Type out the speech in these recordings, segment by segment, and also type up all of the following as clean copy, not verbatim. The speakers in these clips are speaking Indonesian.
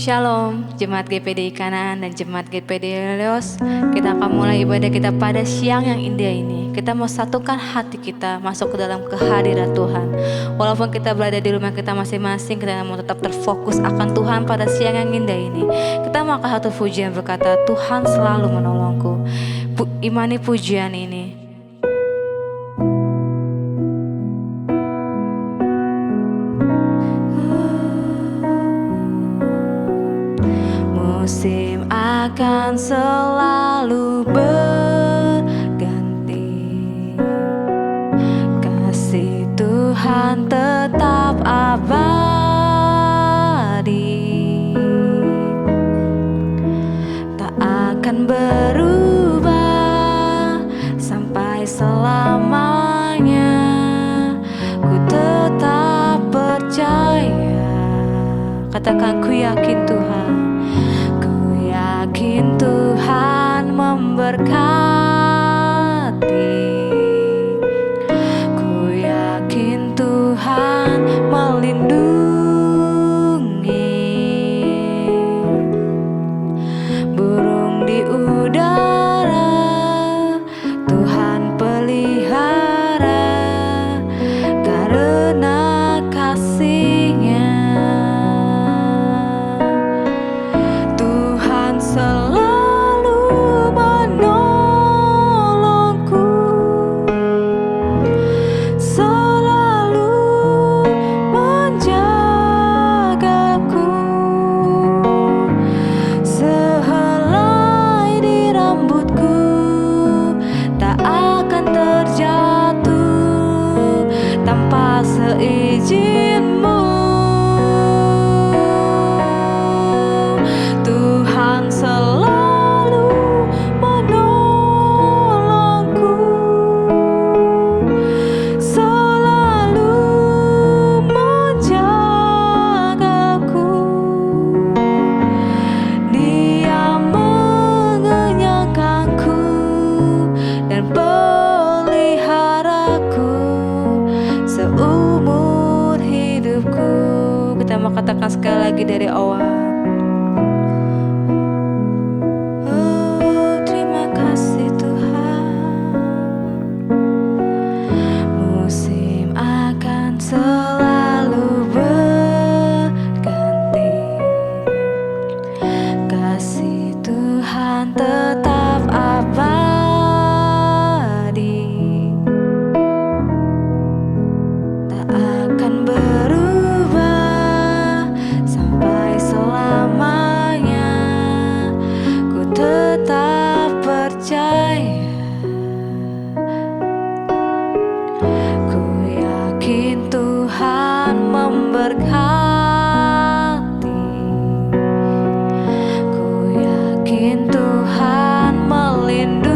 Shalom, Jemaat GPD Kanan dan Jemaat GPD Helios. Kita akan mulai ibadah kita pada siang yang indah ini. Kita mau satukan hati kita masuk ke dalam kehadiran Tuhan. Walaupun kita berada di rumah kita masing-masing, kita mau tetap terfokus akan Tuhan pada siang yang indah ini. Kita mau angkat satu pujian berkata, Tuhan selalu menolongku. Imani pujian ini. Musim akan selalu berganti, kasih Tuhan tetap abadi, tak akan berubah sampai selamanya. Ku tetap percaya, katakan ku yakin Tuhan. Yakin Tuhan memberkati, ku yakin Tuhan melindungi. Burung di udara Tuhan pelihara karena kasih-Nya. Selalu menolongku, selalu menjagaku. Sehelai di rambutku tak akan terjatuh tanpa seizin-Mu. Tuhan selalu menolongku, selalu menjagaku. Dia mengenyangkanku dan peliharaku seumur hidupku. Kita mau katakan sekali lagi dari awal. Selalu berganti, kasih Tuhan tetap abadi, tak akan berubah sampai selamanya. Ku tetap percaya, ku yakin Tuhan memberkati, ku yakin Tuhan melindungi.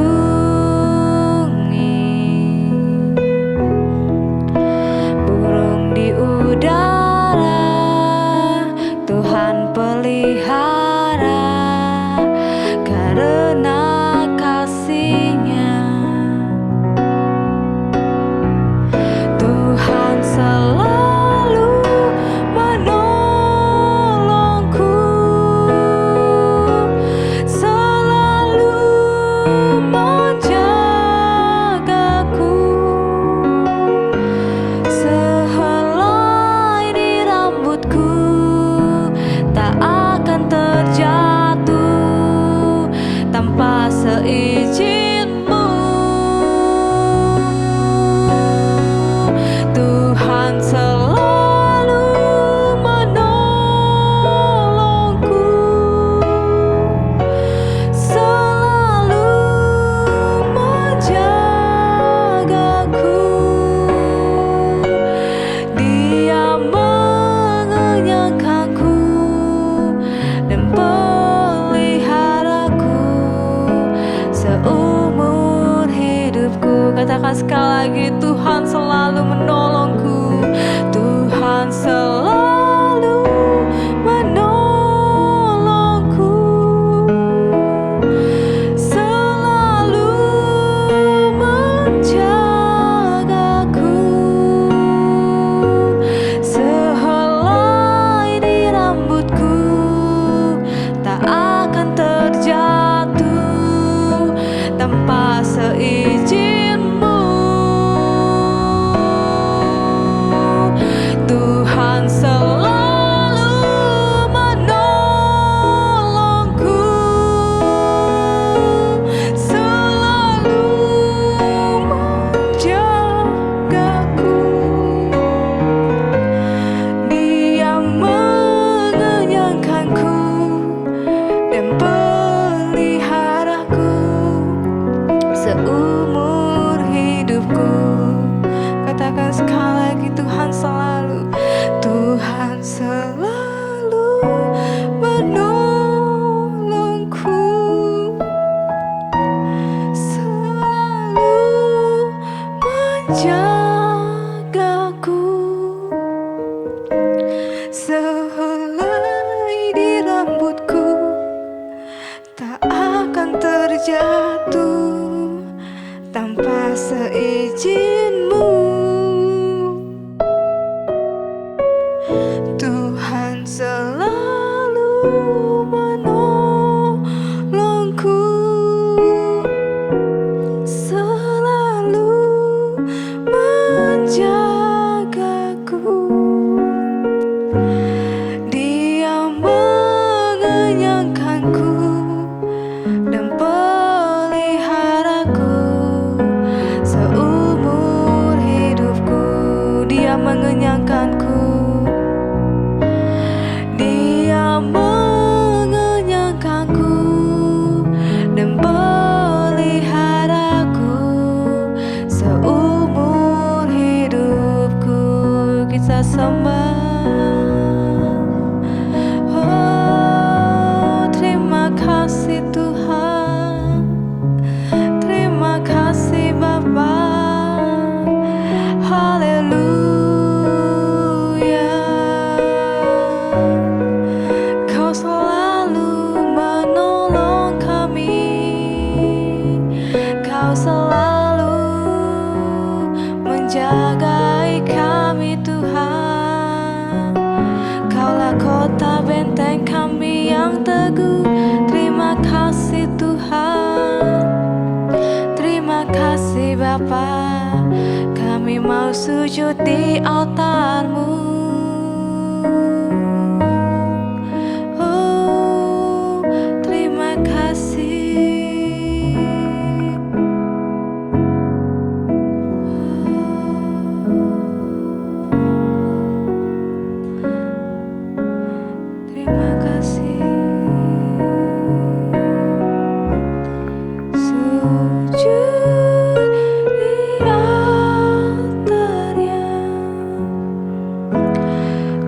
Burung di udara mengenyangkanku. Dia mengenyangkanku dan peliharaku seumur hidupku. Kita sembah. Oh, terima kasih Tuhan, terima kasih Bapa. Haleluya. Kau selalu menolong kami, Kau selalu menjagai kami Tuhan. Kaulah kota benteng kami yang teguh. Terima kasih Tuhan, terima kasih Bapa. Kami mau sujud di altar-Mu. Oh, terima kasih. Terima kasih. Sujud di altarnya,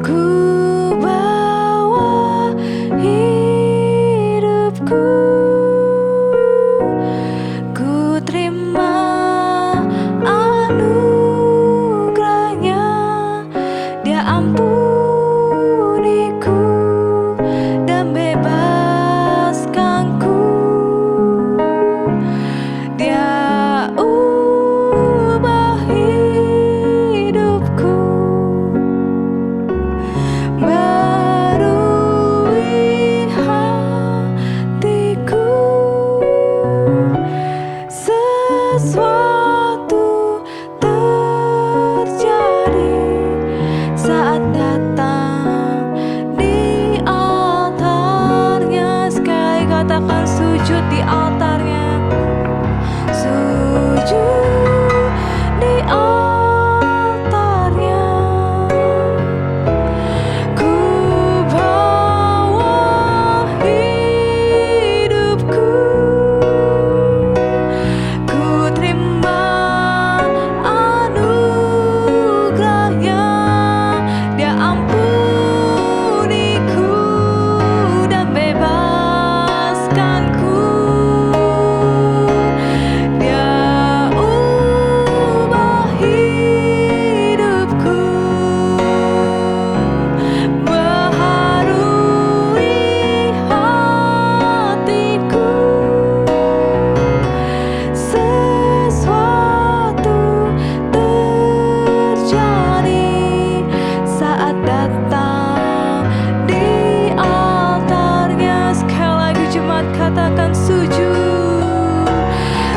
ku bawa hidupku, ku terima anugerahnya. Dia ampuniku dan bebaskanku. Dia ubah hidupku, barui hatiku. Sesuatu terjadi saat datang di altarnya. Sekali katakan sujud di altarnya. Sujud di altarnya, ku bawa hidupku, ku terima anugerahnya. Dia ampuniku dan bebaskanku. Dia ubah hidupku, baharui hatiku. Sesuatu terjadi saat datang di altarnya. Sekali lagi jemaat katakan sujud.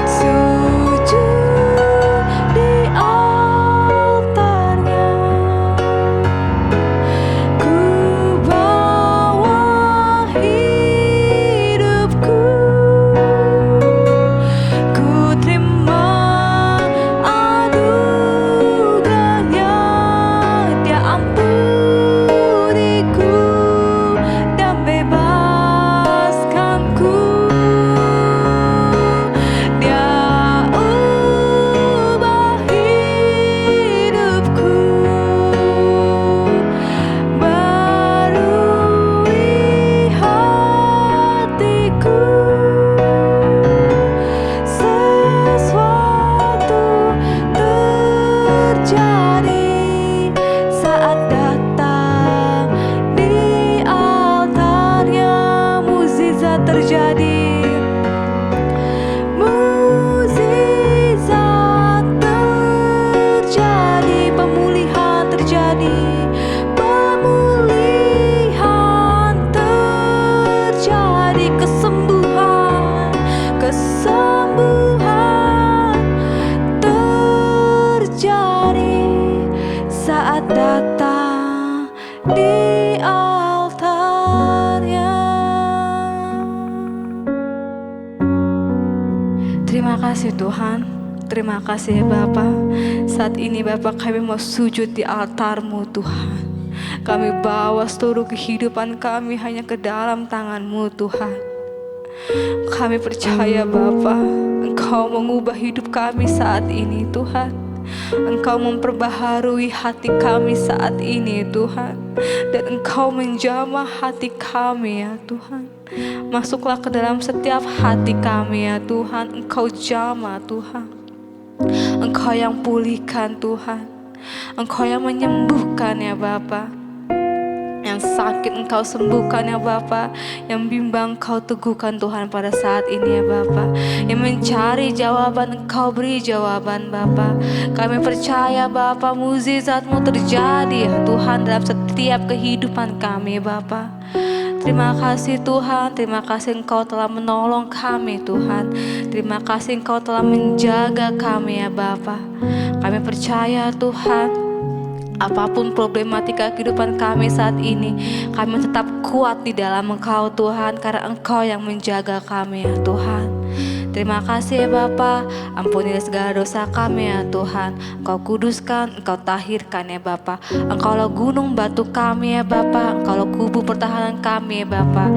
Sujud di altarnya, ku bawa hidupku, ku terima anugerahnya. Dia ampuniku dan bebaskanku. Dia ubah hidupku, barui hatiku. Sesuatu terjadi saat datang di altarnya. Mukjizat terjadi, mukjizat terjadi, pemulihan terjadi, pemulihan terjadi, kesembuhan, kesembuhan terjadi saat datang di altarnya. Terima kasih Tuhan. Terima kasih Bapa. Saat ini Bapa kami mau sujud di altar-Mu Tuhan. Kami bawa seluruh kehidupan kami hanya ke dalam tangan-Mu Tuhan. Kami percaya Bapa, Engkau mengubah hidup kami saat ini Tuhan. Engkau memperbaharui hati kami saat ini Tuhan. Dan Engkau menjamah hati kami ya Tuhan. Masuklah ke dalam setiap hati kami ya Tuhan. Engkau jamah Tuhan. Engkau yang pulihkan Tuhan. Engkau yang menyembuhkan ya Bapa. Yang sakit Engkau sembuhkan ya Bapa. Yang bimbang Engkau teguhkan Tuhan pada saat ini ya Bapa. Yang mencari jawaban Engkau beri jawaban Bapa. Kami percaya Bapa mukjizat-Mu terjadi ya Tuhan dalam setiap kehidupan kami Bapa. Terima kasih Tuhan, terima kasih Engkau telah menolong kami Tuhan. Terima kasih Engkau telah menjaga kami ya Bapa. Kami percaya Tuhan, apapun problematika kehidupan kami saat ini, kami tetap kuat di dalam Engkau Tuhan, karena Engkau yang menjaga kami ya Tuhan. Terima kasih ya Bapa, ampunilah segala dosa kami ya Tuhan. Engkau kuduskan, Engkau tahirkan ya Bapa. Engkaulah gunung batu kami ya Bapa. Engkaulah kubu pertahanan kami ya Bapa.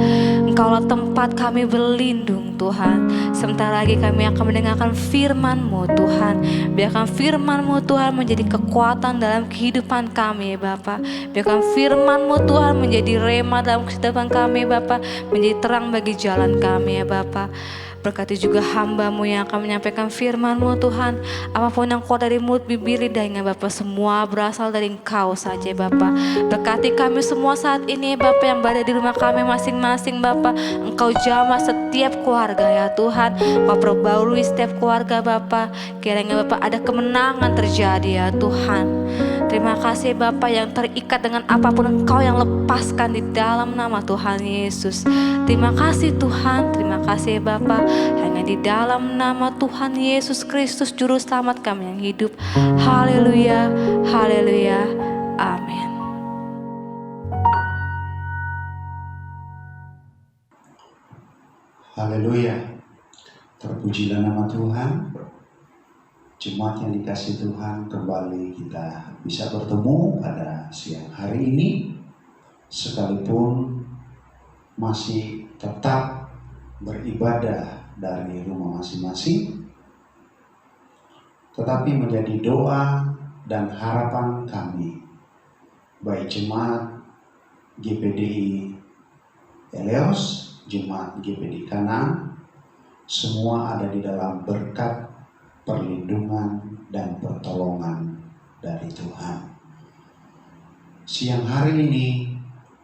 Engkaulah tempat kami berlindung Tuhan. Sebentar lagi kami akan mendengarkan firman-Mu Tuhan. Biarkan firman-Mu Tuhan menjadi kekuatan dalam kehidupan kami ya Bapa. Biarkan firman-Mu Tuhan menjadi rema dalam kehidupan kami ya Bapa. Menjadi terang bagi jalan kami ya Bapa. Berkati juga hamba-Mu yang akan menyampaikan firman-Mu Tuhan. Apapun yang keluar dari mulut, bibir, lidahnya Bapa, semua berasal dari Engkau saja Bapa. Berkati kami semua saat ini Bapa, yang berada di rumah kami masing-masing Bapa. Engkau jamah setiap keluarga ya Tuhan. Engkau perbarui setiap keluarga Bapa. Kiranya Bapa ada kemenangan terjadi ya Tuhan. Terima kasih Bapa yang terikat dengan apapun Engkau yang lepaskan di dalam nama Tuhan Yesus. Terima kasih Tuhan, terima kasih Bapa. Hanya di dalam nama Tuhan Yesus Kristus Juru Selamat kami yang hidup. Haleluya, haleluya, amin. Haleluya, terpujilah nama Tuhan. Jemaat yang dikasih Tuhan, kembali kita bisa bertemu pada siang hari ini, sekalipun masih tetap beribadah dari rumah masing-masing, tetapi menjadi doa dan harapan kami, baik jemaat GPDI Eleos, jemaat GPDI Kanaan, semua ada di dalam berkat perlindungan dan pertolongan dari Tuhan. Siang hari ini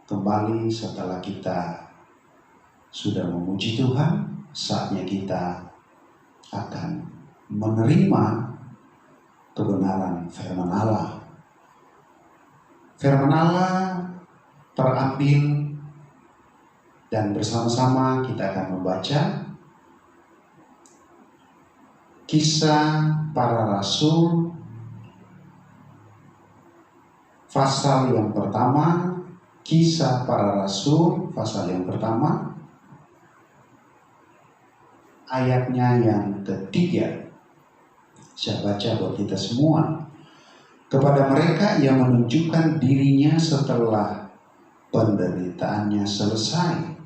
kembali setelah kita sudah memuji Tuhan, saatnya kita akan menerima kebenaran firman Allah. Firman Allah terambil dan bersama-sama kita akan membaca Kisah Para Rasul pasal yang pertama. Kisah Para Rasul pasal yang pertama, ayatnya yang ketiga. Saya baca buat kita semua. Kepada mereka yang menunjukkan dirinya setelah penderitaannya selesai,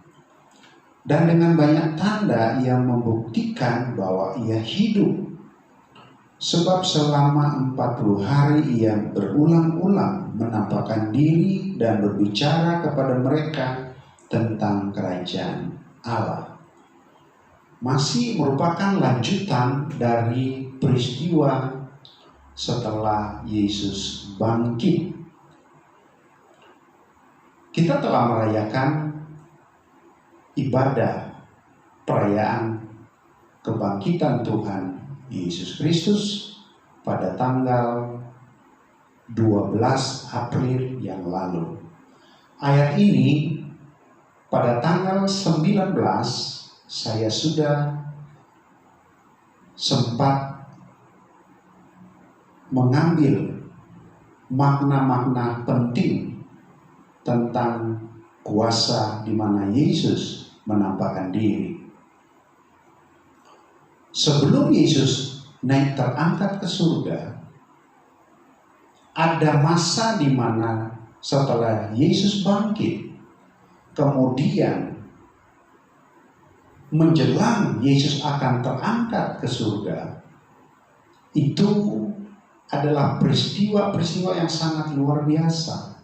dan dengan banyak tanda yang membuktikan bahwa ia hidup. Sebab selama 40 hari ia berulang-ulang menampakkan diri dan berbicara kepada mereka tentang kerajaan Allah. Masih merupakan lanjutan dari peristiwa setelah Yesus bangkit. Kita telah merayakan ibadah perayaan kebangkitan Tuhan Yesus Kristus pada tanggal 12 April yang lalu. Ayat ini pada tanggal 19 saya sudah sempat mengambil makna-makna penting tentang kuasa di mana Yesus menampakkan diri. Sebelum Yesus naik terangkat ke surga, ada masa di mana setelah Yesus bangkit, kemudian menjelang Yesus akan terangkat ke surga, itu adalah peristiwa-peristiwa yang sangat luar biasa,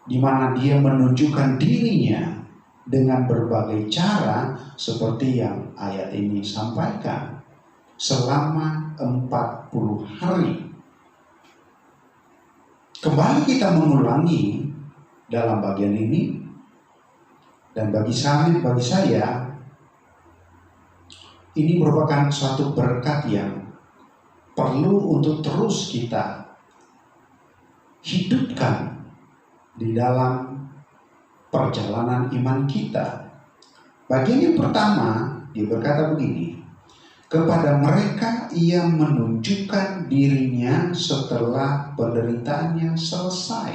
di mana dia menunjukkan dirinya dengan berbagai cara seperti yang ayat ini sampaikan, selama 40 hari. Kembali kita mengulangi dalam bagian ini, dan bagi saya ini merupakan suatu berkat yang perlu untuk terus kita hidupkan di dalam perjalanan iman kita. Bagian yang pertama, dia berkata begini, kepada mereka ia menunjukkan dirinya setelah penderitaannya selesai.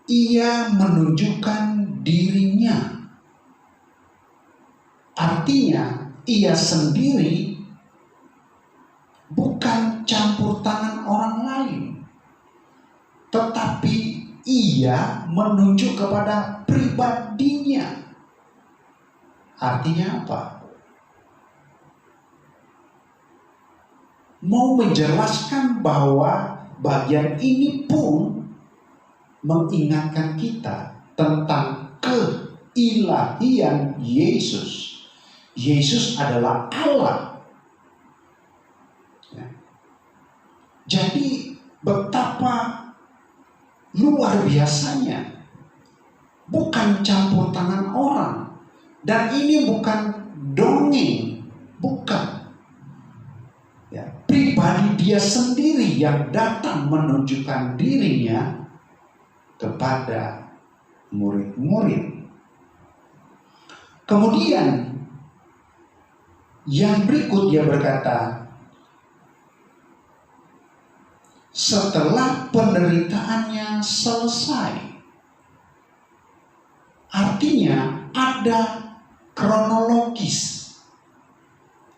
Ia menunjukkan dirinya, artinya ia sendiri bukan campur tangan orang lain, tetapi ia menunjuk kepada pribadinya. Artinya apa? Mau menjelaskan bahwa bagian ini pun mengingatkan kita tentang keilahian Yesus. Yesus adalah Allah. Jadi betapa luar biasanya, bukan campur tangan orang, dan ini bukan dongeng, bukan. Ya, pribadi dia sendiri yang datang menunjukkan dirinya kepada murid-murid. Kemudian yang berikut dia berkata, setelah penderitaannya selesai. Artinya ada kronologis,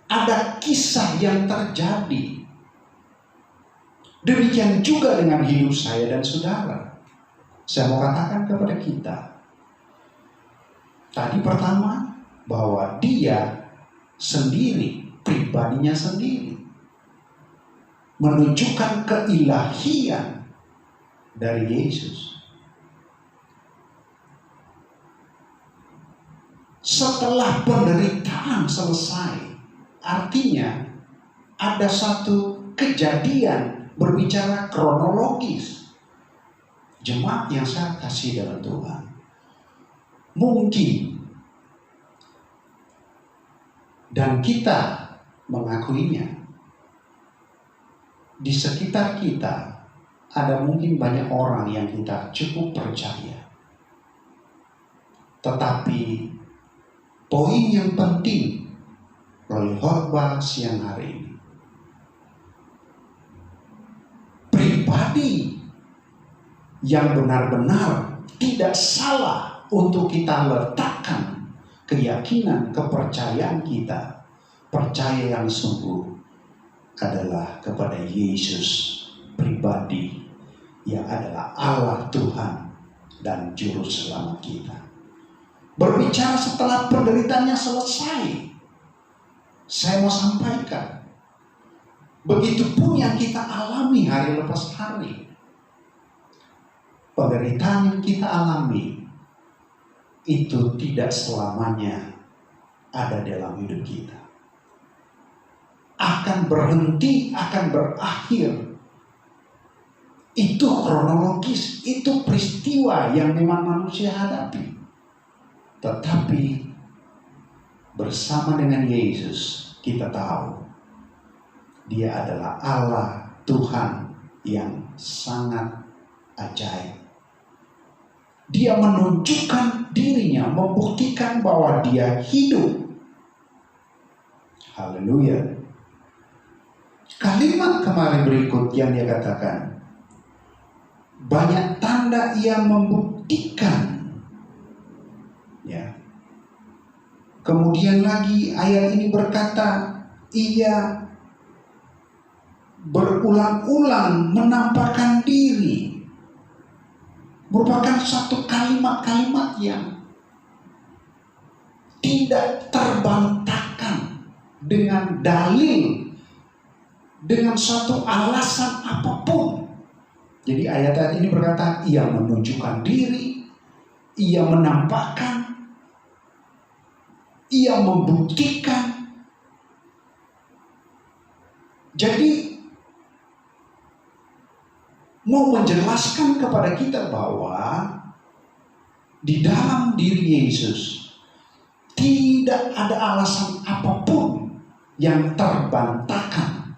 ada kisah yang terjadi. Demikian juga dengan hidup saya dan saudara. Saya mau katakan kepada kita, tadi pertama, bahwa dia sendiri, pribadinya sendiri, menunjukkan keilahian dari Yesus. Setelah penderitaan selesai, artinya ada satu kejadian berbicara kronologis. Jemaat yang saya kasih dalam Tuhan, mungkin dan kita mengakuinya, di sekitar kita ada mungkin banyak orang yang kita cukup percaya. Tetapi poin yang penting oleh khotbah siang hari ini, pribadi yang benar-benar tidak salah untuk kita letakkan keyakinan, kepercayaan kita, percaya yang sungguh adalah kepada Yesus pribadi yang adalah Allah Tuhan dan Juru Selamat kita. Berbicara setelah penderitaannya selesai, saya mau sampaikan, begitupun yang kita alami hari lepas hari. Penderitaan yang kita alami itu tidak selamanya ada dalam hidup kita. Akan berhenti, akan berakhir. Itu kronologis, itu peristiwa yang memang manusia hadapi. Tetapi bersama dengan Yesus kita tahu Dia adalah Allah Tuhan yang sangat ajaib. Dia menunjukkan dirinya, membuktikan bahwa Dia hidup. Haleluya. Kalimat kemarin berikut yang dia katakan, banyak tanda yang membuktikan. Ya. Kemudian lagi ayat ini berkata, ia berulang-ulang menampakkan diri. Merupakan satu kalimat-kalimat yang tidak terbantahkan dengan dalil, dengan suatu alasan apapun. Jadi ayat-ayat ini berkata, ia menunjukkan diri, ia menampakkan, ia membuktikan. Jadi mau menjelaskan kepada kita bahwa di dalam diri Yesus tidak ada alasan apapun yang terbantahkan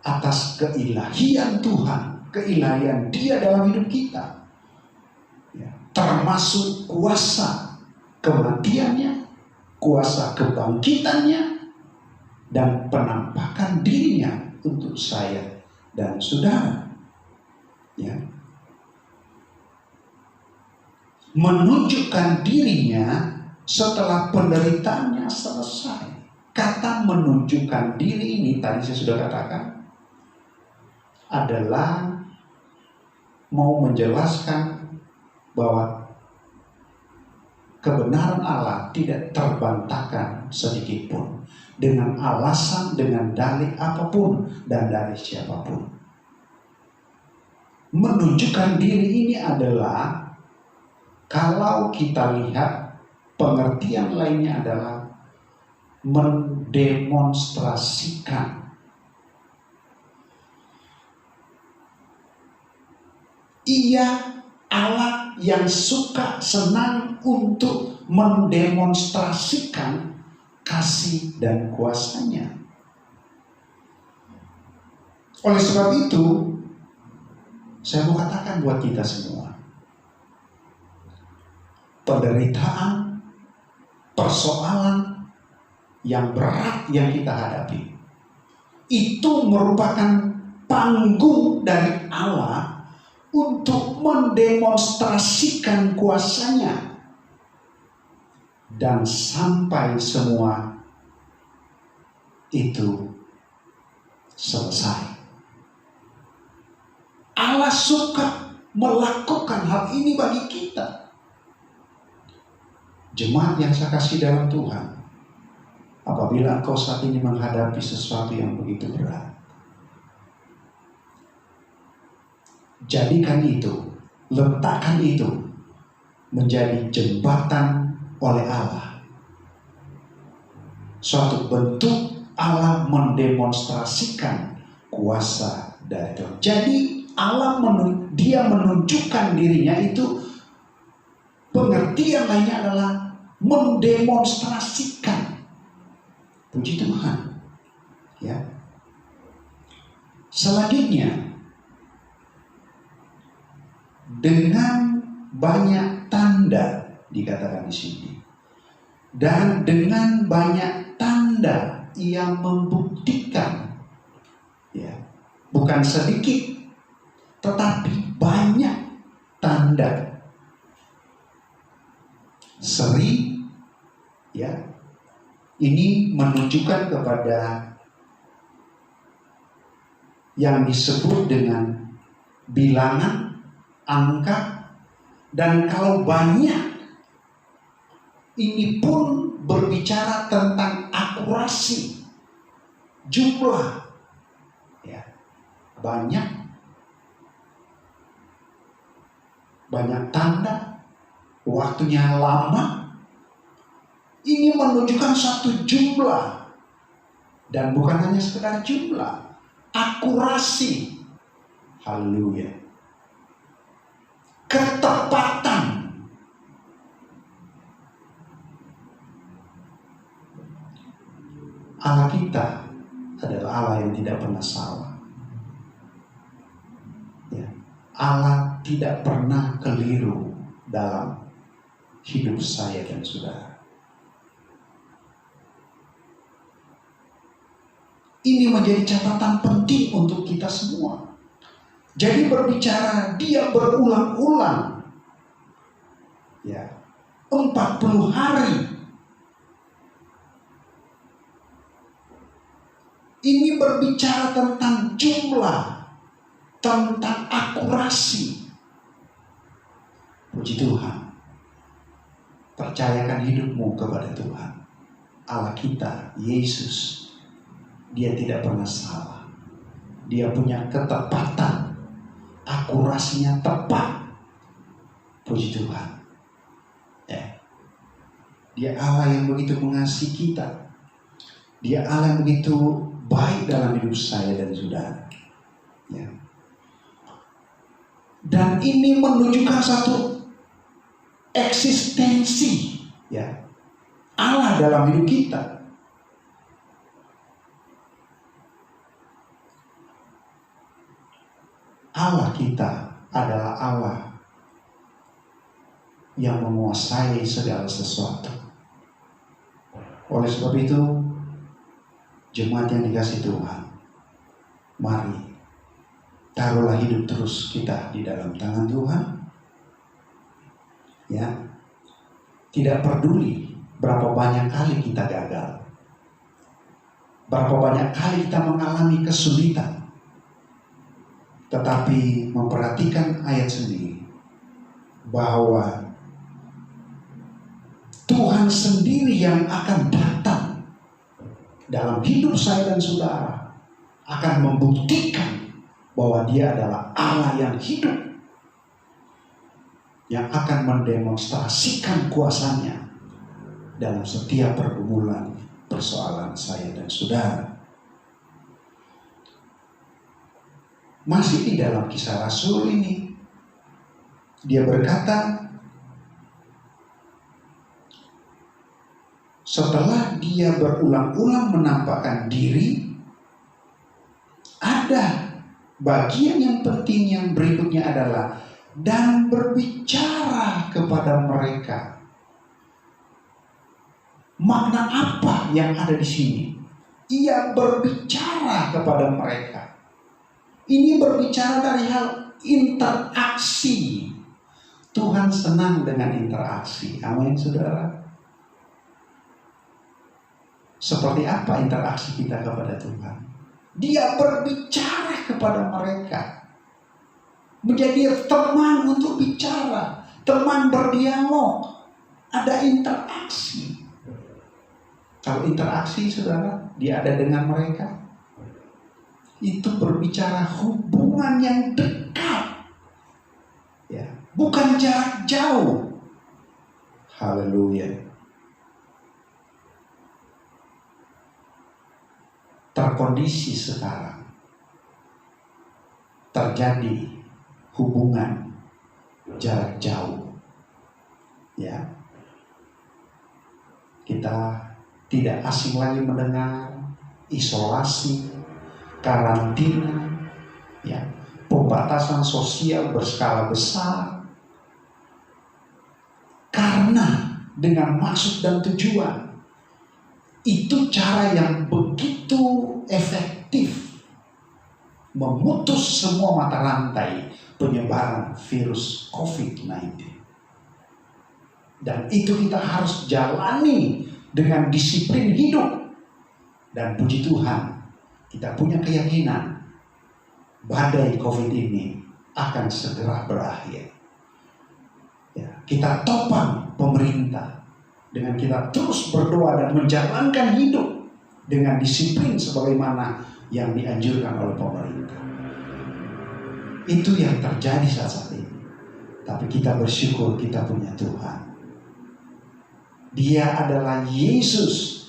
atas keilahian Tuhan, keilahian Dia dalam hidup kita, ya, termasuk kuasa kematiannya, kuasa kebangkitannya, dan penampakan dirinya untuk saya dan saudara. Ya. Menunjukkan dirinya setelah penderitaannya selesai. Kata menunjukkan diri ini tadi saya sudah katakan adalah mau menjelaskan bahwa kebenaran Allah tidak terbantahkan sedikit pun dengan alasan, dengan dalil apapun dan dari siapapun. Menunjukkan diri ini adalah, kalau kita lihat pengertian lainnya adalah mendemonstrasikan. Ia Allah yang suka senang untuk mendemonstrasikan kasih dan kuasanya. Oleh sebab itu, saya mau katakan buat kita semua, penderitaan, persoalan yang berat yang kita hadapi, itu merupakan panggung dari Allah untuk mendemonstrasikan kuasanya. Dan sampai semua itu selesai. Allah suka melakukan hal ini bagi kita. Jemaat yang saya kasih dalam Tuhan, apabila engkau saat ini menghadapi sesuatu yang begitu berat, jadikan itu, letakkan itu menjadi jembatan oleh Allah. Suatu bentuk Allah mendemonstrasikan kuasa dari Tuhan. Jadi Allah dia menunjukkan dirinya itu, pengertian lainnya adalah mendemonstrasikan. Puji Tuhan. Ya. Selanjutnya, dengan banyak tanda dikatakan di sini, dan dengan banyak tanda ia membuktikan, ya, bukan sedikit, tetapi banyak tanda. Seri, ya, ini menunjukkan kepada yang disebut dengan bilangan, angka, dan kalau banyak, ini pun berbicara tentang akurasi, jumlah, ya, banyak tanda, waktunya lama. Ini menunjukkan satu jumlah, dan bukan hanya sekedar jumlah, akurasi, haleluya, ketepatan. Allah kita adalah Allah yang tidak pernah salah. Ya. Allah tidak pernah keliru dalam hidup saya dan saudara. Ini menjadi catatan penting untuk kita semua. Jadi berbicara dia berulang-ulang, ya, 40 hari Ini berbicara tentang jumlah, tentang akurasi. Puji Tuhan. Percayakan hidupmu kepada Tuhan. Allah kita, Yesus, Dia tidak pernah salah. Dia punya ketepatan. Akurasinya tepat. Puji Tuhan. Ya. Dia Allah yang begitu mengasihi kita. Dia Allah yang begitu baik dalam hidup saya dan saudara. Ya. Dan ini menunjukkan satu eksistensi, ya, Allah dalam hidup kita. Allah kita adalah Allah yang menguasai segala sesuatu. Oleh sebab itu, jemaat yang dikasihi Tuhan, mari taruhlah hidup terus kita di dalam tangan Tuhan. Ya, tidak peduli berapa banyak kali kita gagal, berapa banyak kali kita mengalami kesulitan, tetapi memperhatikan ayat sendiri bahwa Tuhan sendiri yang akan datang dalam hidup saya dan saudara, akan membuktikan bahwa Dia adalah Allah yang hidup, yang akan mendemonstrasikan kuasanya dalam setiap pergumulan persoalan saya dan saudara. Masih di dalam Kisah Rasul ini, dia berkata, setelah dia berulang-ulang menampakkan diri, ada bagian yang penting yang berikutnya adalah dan berbicara kepada mereka. Makna apa yang ada di sini? Ia berbicara kepada mereka. Ini berbicara dari hal interaksi. Tuhan senang dengan interaksi. Amin, saudara. Seperti apa interaksi kita kepada Tuhan? Dia berbicara kepada mereka. Menjadi teman untuk bicara, teman berdialog, ada interaksi. Kalau interaksi, saudara, dia ada dengan mereka, itu berbicara hubungan yang dekat, ya, bukan jarak jauh. Haleluya. Terkondisi sekarang terjadi hubungan jarak jauh, ya. Kita tidak asing lagi mendengar isolasi, karantina, ya, pembatasan sosial berskala besar, karena dengan maksud dan tujuan itu cara yang begitu efektif memutus semua mata rantai penyebaran virus COVID-19. Dan itu kita harus jalani dengan disiplin hidup. Dan puji Tuhan, kita punya keyakinan badai COVID ini akan segera berakhir. Ya, kita topang pemerintah dengan kita terus berdoa dan menjalankan hidup dengan disiplin sebagaimana yang dianjurkan oleh pemerintah. Itu yang terjadi saat ini. Tapi kita bersyukur kita punya Tuhan. Dia adalah Yesus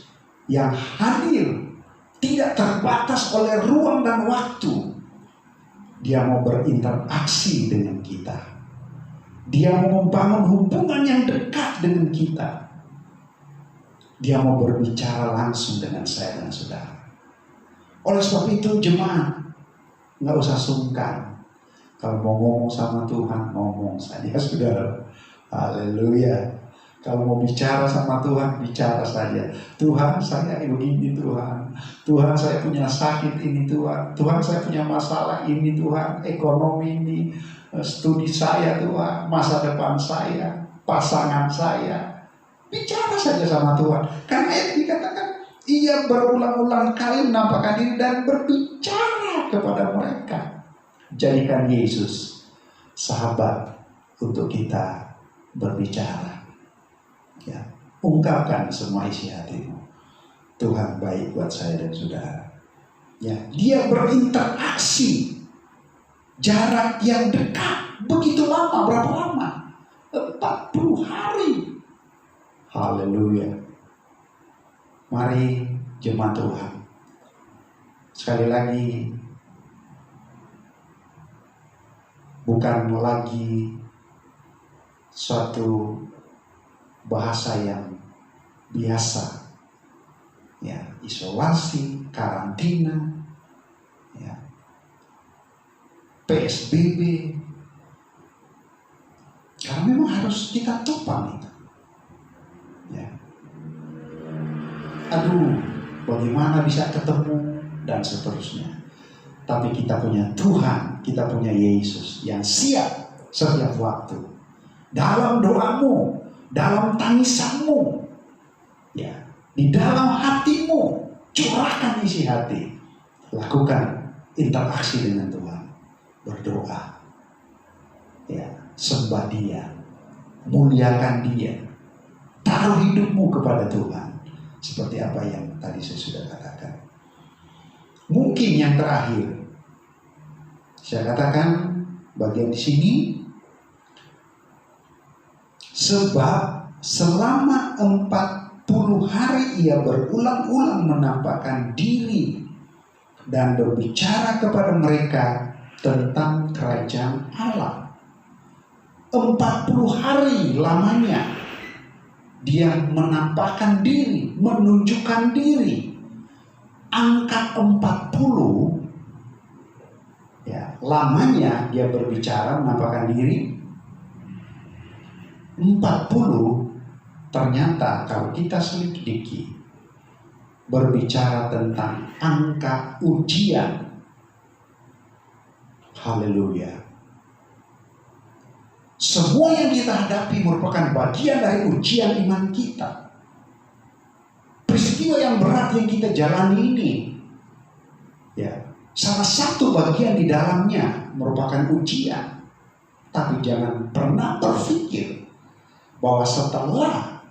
yang hadir, tidak terbatas oleh ruang dan waktu. Dia mau berinteraksi dengan kita. Dia mau membangun hubungan yang dekat dengan kita. Dia mau berbicara langsung dengan saya dan saudara. Oleh sebab itu, jemaat, nggak usah sungkan. Kalau mau ngomong sama Tuhan, ngomong saja, saudara. Haleluya. Kalau mau bicara sama Tuhan, bicara saja. Tuhan, saya begini Tuhan. Tuhan, saya punya sakit ini Tuhan. Tuhan, saya punya masalah ini Tuhan. Ekonomi ini, studi saya Tuhan. Masa depan saya, pasangan saya. Bicara saja sama Tuhan. Karena ayat dikatakan, Ia berulang-ulang kali menampakkan diri dan berbicara kepada mereka. Jadikan Yesus sahabat untuk kita berbicara. Ya, ungkapkan semua isi hatimu. Tuhan baik buat saya dan saudara. Ya, dia berinteraksi jarak yang dekat. Begitu lama, berapa lama? 40 hari. Haleluya. Mari jemaat Tuhan, sekali lagi, bukan lagi suatu bahasa yang biasa, ya, isolasi, karantina, ya, PSBB, karena memang harus kita topang itu. Ya. Aduh, bagaimana bisa ketemu dan seterusnya. Tapi kita punya Tuhan, kita punya Yesus yang siap setiap waktu. Dalam doamu, dalam tangisanmu, ya, di dalam hatimu, curahkan isi hati. Lakukan interaksi dengan Tuhan. Berdoa, ya, sembah Dia, muliakan Dia, taruh hidupmu kepada Tuhan. Seperti apa yang tadi saya sudah katakan. Mungkin yang terakhir, saya katakan bagian di sini, sebab selama 40 hari ia berulang-ulang menampakkan diri dan berbicara kepada mereka tentang kerajaan Allah. 40 hari lamanya dia menampakkan diri, menunjukkan diri. Angka 40, ya, lamanya dia berbicara, menampakkan diri. 40 ternyata kalau kita selidiki berbicara tentang angka ujian. Haleluya. Semua yang kita hadapi merupakan bagian dari ujian iman kita. Peristiwa yang berat yang kita jalani ini, ya, salah satu bagian di dalamnya merupakan ujian. Tapi jangan pernah berpikir bahwa setelah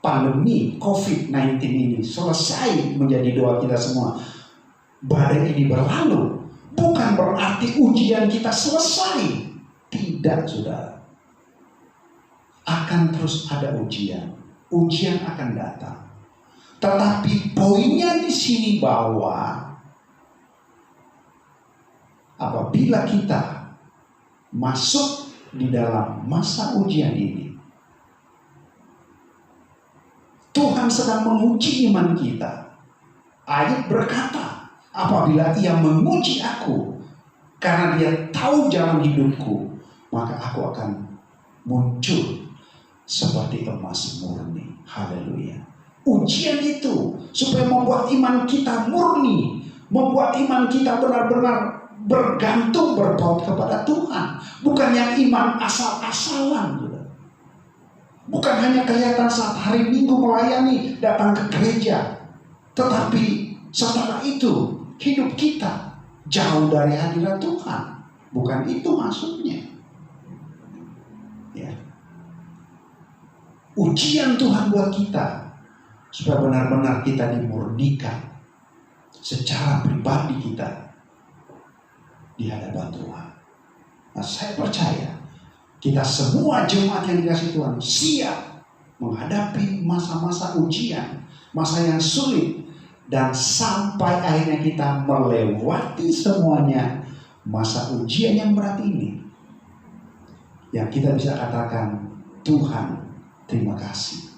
pandemi COVID-19 ini selesai menjadi doa kita semua, badai ini berlalu, bukan berarti ujian kita selesai. Tidak, saudara. Akan terus ada ujian. Ujian akan datang. Tetapi poinnya di sini bahwa apabila kita masuk di dalam masa ujian ini, Tuhan sedang menguji iman kita. Ayat berkata, apabila Ia menguji aku, karena Dia tahu jalan hidupku, maka aku akan muncul seperti emas murni. Haleluya. Ujian itu supaya membuat iman kita murni, membuat iman kita benar-benar bergantung, berpaut kepada Tuhan. Bukan yang iman asal-asalan. Bukan hanya kelihatan saat hari Minggu melayani, datang ke gereja. Tetapi setelah itu hidup kita jauh dari hadirat Tuhan. Bukan itu maksudnya. Ya. Ujian Tuhan buat kita supaya benar-benar kita dimurnikan secara pribadi kita di hadapan Tuhan. Nah, saya percaya kita semua jemaat yang dikasih Tuhan siap menghadapi masa-masa ujian, masa yang sulit, dan sampai akhirnya kita melewati semuanya masa ujian yang berat ini. Yang kita bisa katakan, Tuhan, terima kasih.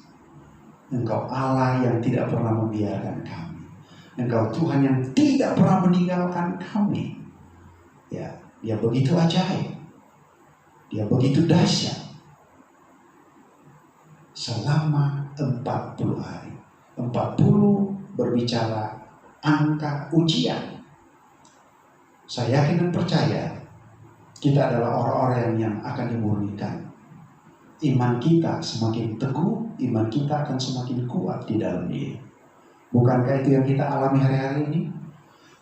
Engkau Allah yang tidak pernah membiarkan kami. Engkau Tuhan yang tidak pernah meninggalkan kami. Ya, Dia begitu ajaib. Dia begitu dahsyat. Selama 40 hari. 40 berbicara angka ujian. Saya yakin dan percaya kita adalah orang-orang yang akan dimurnikan. Iman kita semakin teguh, iman kita akan semakin kuat di dalam Dia. Bukankah itu yang kita alami hari-hari ini?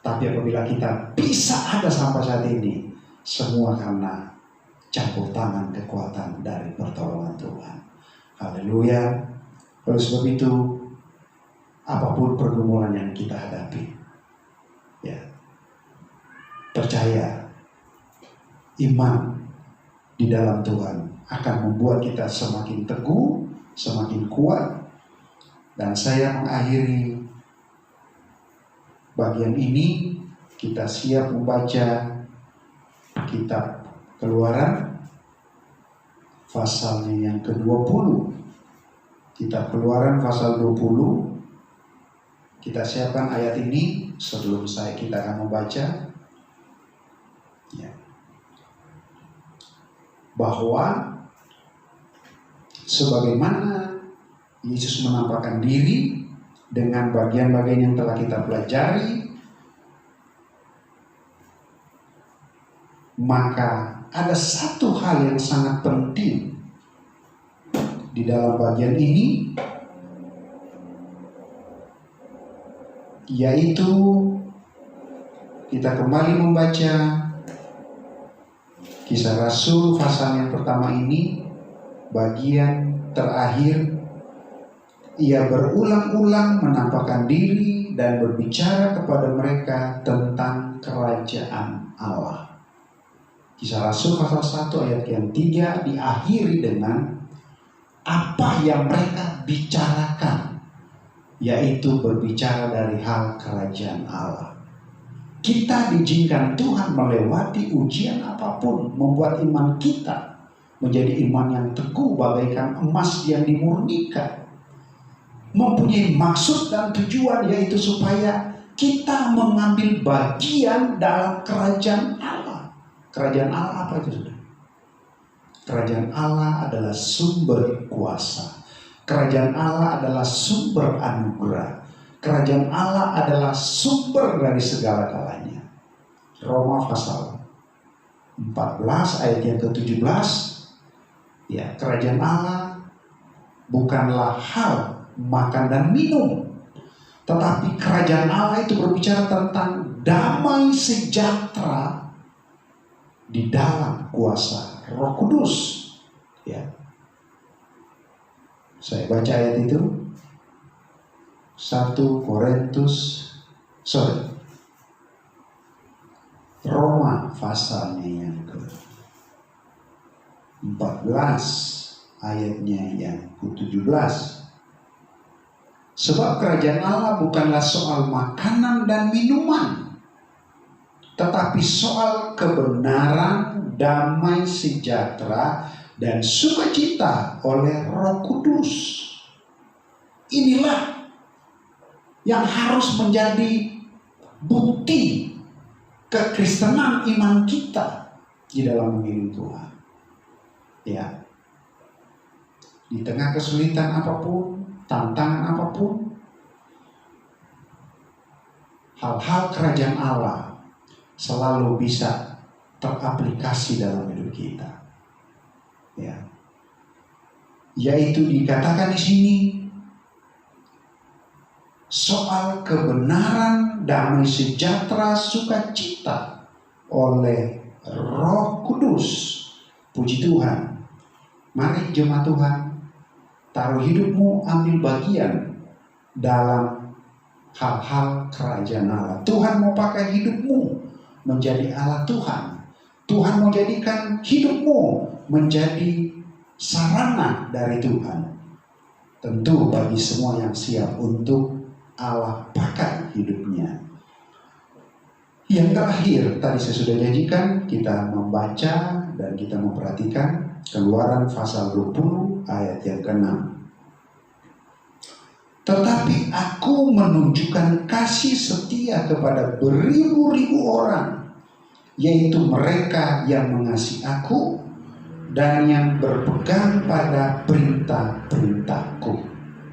Tapi apabila kita bisa ada sampai saat ini, semua karena campur tangan kekuatan dari pertolongan Tuhan. Haleluya. Oleh sebab itu, apapun pergumulan yang kita hadapi, ya, percaya, iman di dalam Tuhan akan membuat kita semakin teguh, semakin kuat. Dan saya mengakhiri bagian ini, kita siap membaca kitab Keluaran pasalnya yang ke-20. Kitab Keluaran pasal 20. Kita siapkan ayat ini sebelum kita akan membaca. Ya. Bahwa sebagaimana Yesus menampakkan diri dengan bagian-bagian yang telah kita pelajari, maka ada satu hal yang sangat penting di dalam bagian ini, yaitu kita kembali membaca Kisah Rasul pasal yang pertama ini, bagian terakhir. Ia berulang-ulang menampakkan diri dan berbicara kepada mereka tentang kerajaan Allah. Kisah Rasul pasal 1 ayat yang 3 diakhiri dengan apa yang mereka bicarakan, yaitu berbicara dari hal kerajaan Allah. Kita diizinkan Tuhan melewati ujian apapun, membuat iman kita menjadi iman yang teguh bagaikan emas yang dimurnikan. Mempunyai maksud dan tujuan, yaitu supaya kita mengambil bagian dalam kerajaan Allah. Kerajaan Allah apa itu, saudara? Kerajaan Allah adalah sumber kuasa. Kerajaan Allah adalah sumber anugerah. Kerajaan Allah adalah sumber dari segala-galanya. Roma pasal 14 ayat yang ke-17. Ya, kerajaan Allah bukanlah hal makan dan minum, tetapi kerajaan Allah itu berbicara tentang damai sejahtera di dalam kuasa Roh Kudus. Ya, saya baca ayat itu, Roma pasalnya yang ke-14 ayatnya yang ke-17. Sebab kerajaan Allah bukanlah soal makanan dan minuman, tetapi soal kebenaran, damai sejahtera, dan sukacita oleh Roh Kudus. Inilah yang harus menjadi bukti kekristenan iman kita di dalam mengiring Tuhan. Ya, di tengah kesulitan apapun, tantangan apapun, hal-hal kerajaan Allah selalu bisa teraplikasi dalam hidup kita. Ya, yaitu dikatakan di sini soal kebenaran, damai sejahtera, sukacita oleh Roh Kudus. Puji Tuhan. Mari jemaat Tuhan, taruh hidupmu, ambil bagian dalam hal-hal kerajaan Allah. Tuhan mau pakai hidupmu menjadi alat Tuhan. Tuhan mau jadikan hidupmu menjadi sarana dari Tuhan. Tentu bagi semua yang siap untuk Allah pakai hidupnya. Yang terakhir, tadi saya sudah janjikan kita membaca dan kita memperhatikan Keluaran pasal 20 ayat yang ke-6. Tetapi aku menunjukkan kasih setia kepada beribu-ribu orang, yaitu mereka yang mengasihi aku dan yang berpegang pada perintah-perintahku.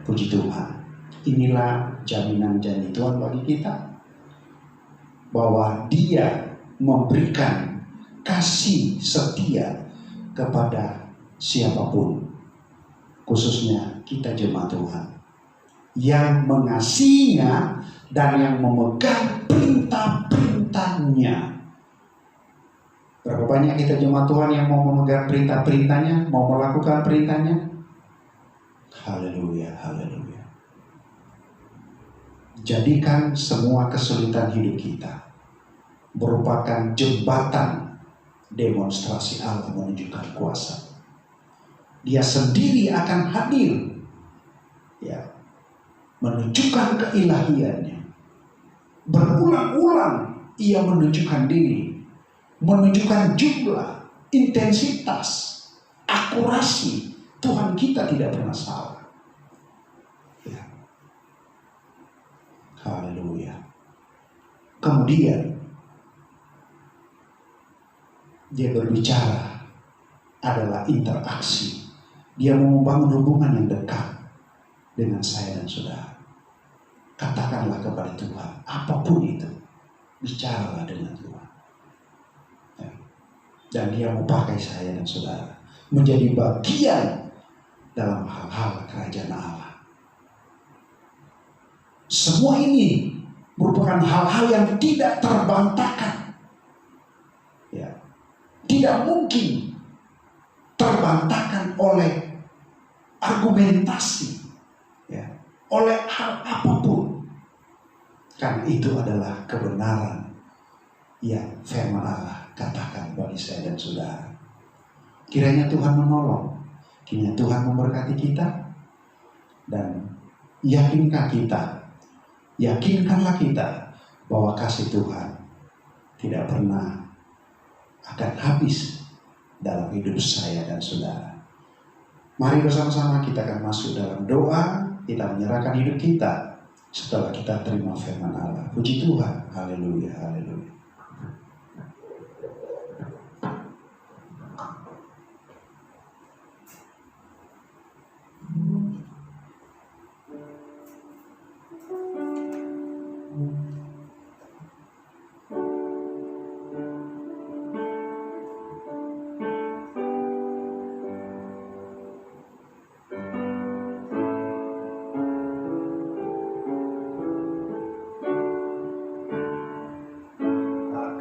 Puji Tuhan. Inilah jaminan janji Tuhan bagi kita, bahwa Dia memberikan kasih setia kepada siapapun, khususnya kita jemaat Tuhan yang mengasihinya dan yang memegang perintah-perintahnya. Berapa banyak kita jemaat Tuhan yang mau memegang perintah-perintahnya, mau melakukan perintahnya? Haleluya, haleluya. Jadikan semua kesulitan hidup kita merupakan jembatan demonstrasi Allah menunjukkan kuasa. Dia sendiri akan hadir, ya, menunjukkan keilahiannya. Berulang-ulang ia menunjukkan diri, menunjukkan jumlah, intensitas, akurasi. Tuhan kita tidak pernah salah. Ya. Haleluya. Kemudian dia berbicara adalah interaksi. Dia mau membangun hubungan yang dekat dengan saya dan saudara. Katakanlah kepada Tuhan, apapun itu, bicaralah dengan Tuhan. Ya. Dan dia mau pakai saya dan saudara menjadi bagian dalam hal-hal kerajaan Allah. Semua ini merupakan hal-hal yang tidak terbantahkan. Ya. Tidak mungkin terbantahkan oleh argumentasi, ya, oleh hal apapun. Karena itu adalah kebenaran yang firman Allah katakan bagi saya dan saudara. Kiranya Tuhan menolong, kiranya Tuhan memberkati kita, dan yakinkanlah kita bahwa kasih Tuhan tidak pernah akan habis dalam hidup saya dan saudara. Mari bersama-sama kita akan masuk dalam doa, kita menyerahkan hidup kita setelah kita terima firman Allah. Puji Tuhan, haleluya, haleluya.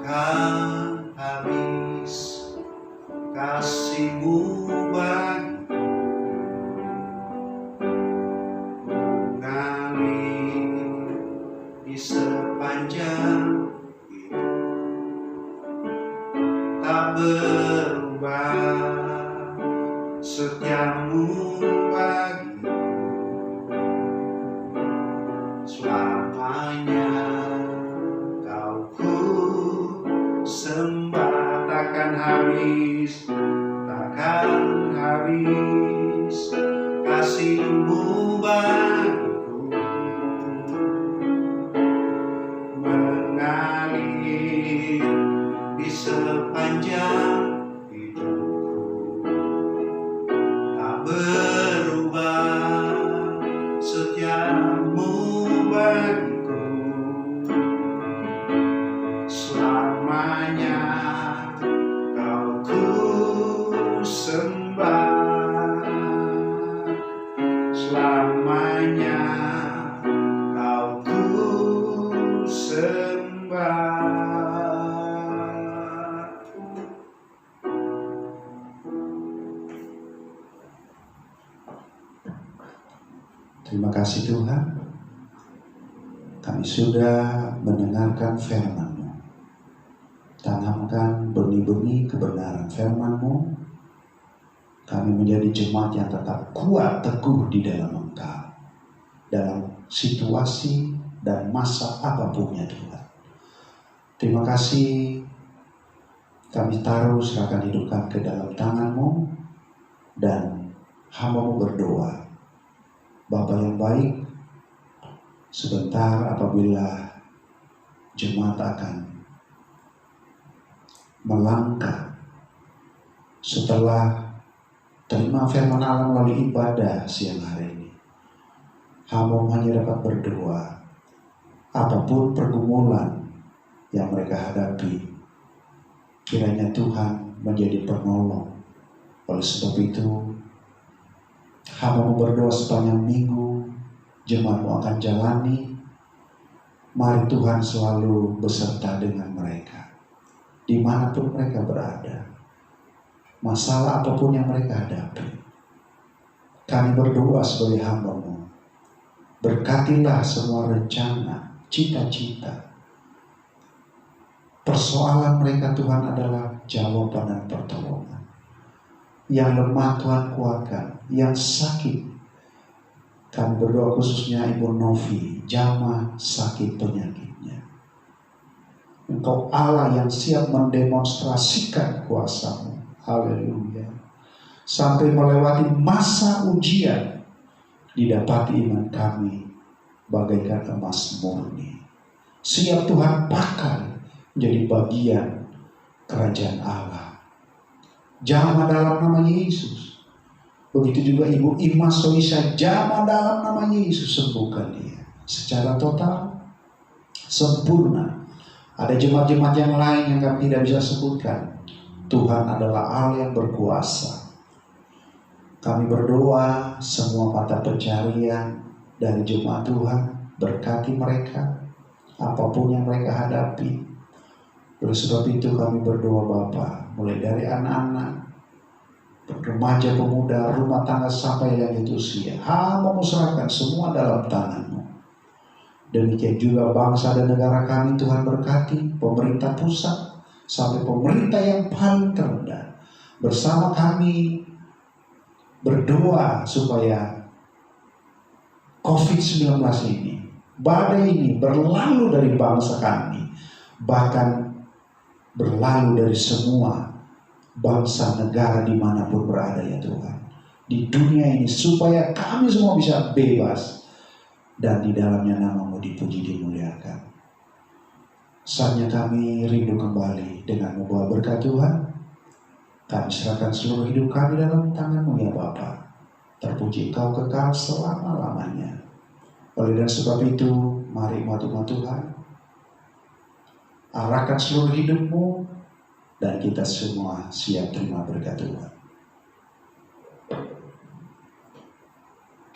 Akan habis kasih-Mu bagiku, mengalir di sepanjang hidup, tak berubah setia-Mu bagiku selamanya. Kau ku sembah, takkan habis kasih-Mu bagiku, mengalir di sepanjang hidupku, tak berubah setia-Mu bagiku selamanya. Kau ku sembah, selamanya Kau ku sembah. Terima kasih Tuhan, kami sudah mendengarkan firman-Mu. Tanamkan benih-benih kebenaran firman-Mu. Kami menjadi jemaat yang tetap kuat teguh di dalam Engkau, dalam situasi dan masa apapun ya Tuhan. Terima kasih, kami taruh serahkan hidup kami ke dalam tangan-Mu, dan hamba-Mu berdoa, Bapa yang baik, sebentar apabila jemaat akan melangkah setelah terima firman Allah melalui ibadah siang hari ini, hamba hanya dapat berdoa, apapun pergumulan yang mereka hadapi, kiranya Tuhan menjadi penolong. Oleh sebab itu, hamba berdoa sepanjang minggu, jemaatmu akan jalani. Mari Tuhan selalu beserta dengan mereka, dimanapun mereka berada, masalah apapun yang mereka hadapi. Kami berdoa sebagai hamba-Mu, berkatilah semua rencana, cita-cita. Persoalan mereka Tuhan adalah jawaban dan pertolongan. Yang lemah Tuhan kuatkan, yang sakit kami berdoa khususnya Ibu Novi, jamah sakit penyakitnya. Engkau Allah yang siap mendemonstrasikan kuasa-Mu. Haleluya. Sampai melewati masa ujian, didapati iman kami bagaikan emas murni. Siap Tuhan pakai menjadi bagian kerajaan Allah. Jamah dalam nama Yesus. Begitu juga Ibu Ima Soisa, jamah dalam nama Yesus, sembuhkan dia secara total, sempurna. Ada jemaat-jemaat yang lain yang kami tidak bisa sebutkan. Tuhan adalah Allah yang berkuasa. Kami berdoa semua mata pencarian dari jemaat Tuhan, berkati mereka apapun yang mereka hadapi. Oleh sebab itu kami berdoa Bapa, mulai dari anak-anak, remaja, pemuda, rumah tangga sampai lanjut usia, Hamba-Mu serahkan semua dalam tangan-Mu. Demikian juga bangsa dan negara kami Tuhan berkati, pemerintah pusat sampai pemerintah yang paling terendah. Bersama kami berdoa supaya COVID-19 ini, badai ini berlalu dari bangsa kami, bahkan berlalu dari semua bangsa negara dimanapun berada ya Tuhan. Di dunia ini supaya kami semua bisa bebas dan di dalamnya nama-Mu dipuji dimuliakan. Saatnya kami rindu kembali dengan membawa berkat Tuhan. Kami serahkan seluruh hidup kami dalam tangan-Mu ya Bapa. Terpuji Engkau kekal selama-lamanya. Oleh dan sebab itu, mari umat-umat Tuhan, arahkan seluruh hidup-Mu dan kita semua siap terima berkat Tuhan.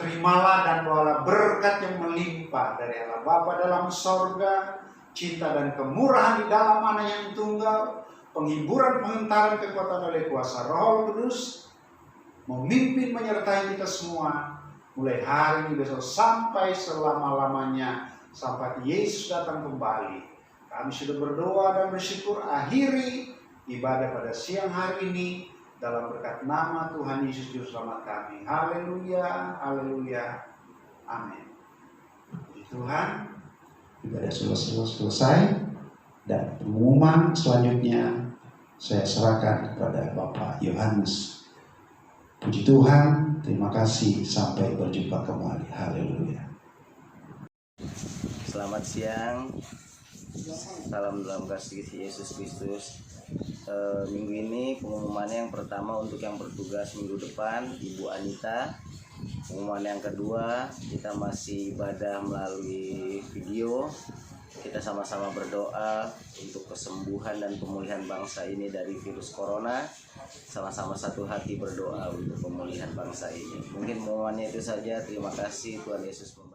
Terimalah dan bawalah berkat yang melimpah dari Allah Bapa dalam sorga, cinta dan kemurahan di dalam Anak yang tunggal, penghiburan, pengentaran, kekuatan oleh kuasa Roh Kudus, memimpin menyertai kita semua, mulai hari ini besok sampai selama-lamanya, sampai Yesus datang kembali. Kami sudah berdoa dan bersyukur, akhiri ibadah pada siang hari ini dalam berkat nama Tuhan Yesus Juru Selamat kami. Haleluya, haleluya, amin. Puji Tuhan. Ibadah selesai dan pengumuman selanjutnya saya serahkan kepada Bapak Yohanes. Puji Tuhan, terima kasih, sampai berjumpa kembali. Haleluya. Selamat siang. Salam dalam kasih Yesus Kristus. Minggu ini pengumumannya yang pertama untuk yang bertugas minggu depan Ibu Anita. Pengumuman yang kedua, kita masih ibadah melalui video. Kita sama-sama berdoa untuk kesembuhan dan pemulihan bangsa ini dari virus corona. Sama-sama satu hati berdoa untuk pemulihan bangsa ini. Mungkin pengumumannya itu saja. Terima kasih, Tuhan Yesus memberkati.